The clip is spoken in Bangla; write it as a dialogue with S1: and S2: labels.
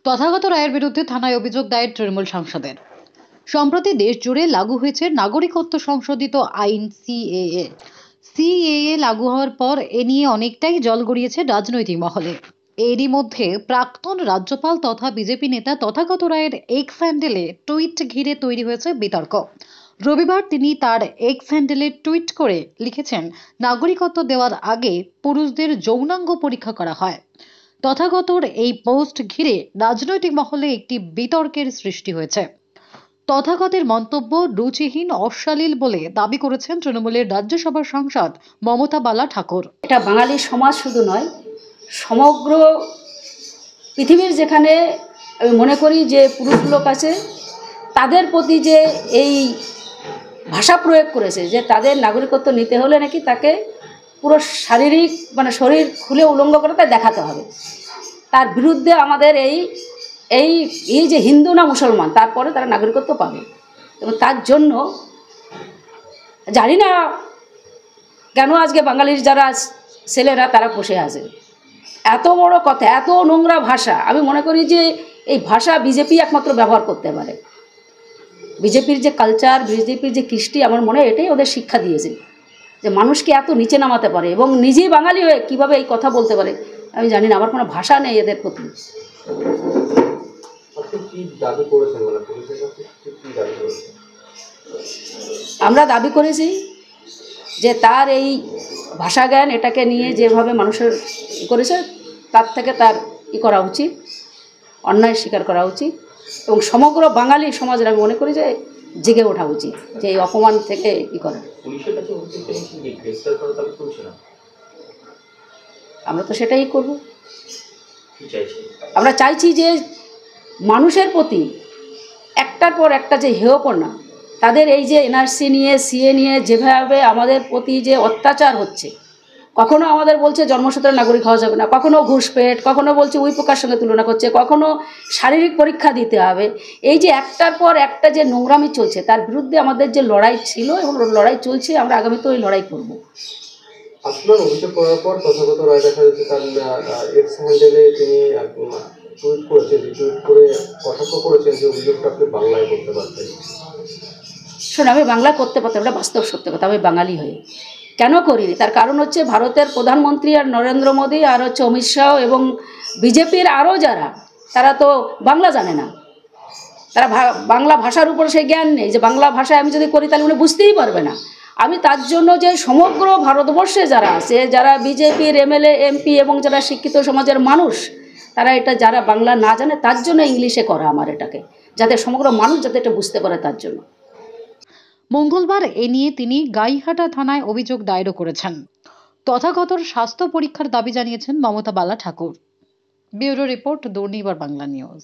S1: তথাগত রায়ের বিরুদ্ধে থানায় অভিযোগ দায়ের তৃণমূল সাংসদের। সম্প্রতি দেশ জুড়ে লাগু হয়েছে নাগরিকত্ব সংশোধিত আইন সিএএ। সিএএ লাগু হওয়ার পর এ নিয়ে অনেকটাই জল গড়িয়েছে রাজনৈতিক মহলে। এরই মধ্যে প্রাক্তন রাজ্যপাল তথা বিজেপি নেতা তথাগত রায়ের এক্স হ্যান্ডেলে টুইট ঘিরে তৈরি হয়েছে বিতর্ক। রবিবার তিনি তার এক্স হ্যান্ডেলে টুইট করে লিখেছেন, নাগরিকত্ব দেওয়ার আগে পুরুষদের যৌনাঙ্গ পরীক্ষা করা হয়। তথাগতর এই পোস্ট ঘিরে রাজনৈতিক মহলে একটি বিতর্কের সৃষ্টি হয়েছে। তথাগতের মন্তব্য রুচিহীন, অশ্লীল বলে দাবি করেছেন তৃণমূলের রাজ্যসভার সাংসদ মমতা বালা ঠাকুর।
S2: এটা বাঙালি সমাজ শুধু নয়, সমগ্র পৃথিবীর যেখানে আমি মনে করি যে পুরুষ লোক আছে, তাদের প্রতি যে এই ভাষা প্রয়োগ করেছে যে তাদের নাগরিকত্ব নিতে হলে নাকি তাকে পুরো শারীরিক শরীর খুলে উলঙ্গ করে তাই দেখাতে হবে, তার বিরুদ্ধে আমাদের এই এই এই যে হিন্দু না মুসলমান তারপরে তারা নাগরিকত্ব পাবে। এবং তার জন্য জানি না কেন আজকে বাঙালির যারা ছেলেরা তারা বসে আছে, এত বড় কথা, এত নোংরা ভাষা। আমি মনে করি যে এই ভাষা বিজেপি একমাত্র ব্যবহার করতে পারে। বিজেপির যে কালচার, বিজেপির যে কৃষ্টি, আমার মনে হয় এটাই ওদের শিক্ষা দিয়েছে যে মানুষকে এত নিচে নামাতে পারে এবং নিজেই বাঙালি হয়ে কীভাবে এই কথা বলতে পারে আমি জানি না। আমার কোনো ভাষা নেই এদের প্রতি। আমরা দাবি করেছি যে তার এই ভাষা জ্ঞান এটাকে নিয়ে যেভাবে মানুষের করেছে তার থেকে তার করা উচিত, অন্যায় স্বীকার করা উচিত এবং সমগ্র বাঙালি সমাজের আমি মনে করি যে জেগে ওঠা উচিত যে এই অপমান থেকে করা। আমরা তো সেটাই করব। আমরা চাইছি যে মানুষের প্রতি একটার পর একটা যে হেয়পনা, তাদের এই যে এনআরসি নিয়ে, সিএ নিয়ে যেভাবে আমাদের প্রতি যে অত্যাচার হচ্ছে, কখনো আমাদের বলছে জন্মসূত্রে নাগরিক হওয়া যাবে না, কখনো ঘুষপেট, কখনো বলছে উইপোকার সঙ্গে তুলনা করছে, কখনো শারীরিক পরীক্ষা দিতে হবে। এই যে একটার পর একটা যে নোংরামি চলছে, তার বিরুদ্ধে আমাদের যে লড়াই ছিল এবং লড়াই চলছে, আমরা আগামীতে ওই লড়াই করব।
S3: আপনার অভিযোগ করার পর তথাগত রায় দেখা যাচ্ছে তার এক্স হ্যান্ডেলে তিনি টুইট করেছেন, টুইট করে কটাক্ষ করেছেন যে অভিযোগটা আপনি বাংলায় করতে পারতেন।
S2: শোন, আমি বাংলা করতে পারতাম, এটা বাস্তব সত্য কথা। আমি বাঙালি হয়ে কেন করিনি? তার কারণ হচ্ছে ভারতের প্রধানমন্ত্রী আর নরেন্দ্র মোদী আর হচ্ছে অমিত শাহ এবং বিজেপির আরও যারা, তারা তো বাংলা জানে না। তারা বাংলা ভাষার উপর সেই জ্ঞান নেই যে বাংলা ভাষায় আমি যদি করি তাহলে উনি বুঝতেই পারবে না। আমি তার জন্য যে সমগ্র ভারতবর্ষে যারা আছে, যারা বিজেপির এমএলএ, এমপি এবং যারা শিক্ষিত সমাজের মানুষ, তারা এটা যারা বাংলা না জানে তার জন্য ইংলিশে করা আমার এটাকে, যাতে সমগ্র মানুষ যাতে এটা বুঝতে পারে তার জন্য।
S1: মঙ্গলবার এ নিয়ে তিনি গাইঘাটা থানায় অভিযোগ দায়েরও করেছেন। তথাগতর স্বাস্থ্য পরীক্ষার দাবি জানিয়েছেন Mamata Bala Thakur. Bureau report, Durnibar Bangla news.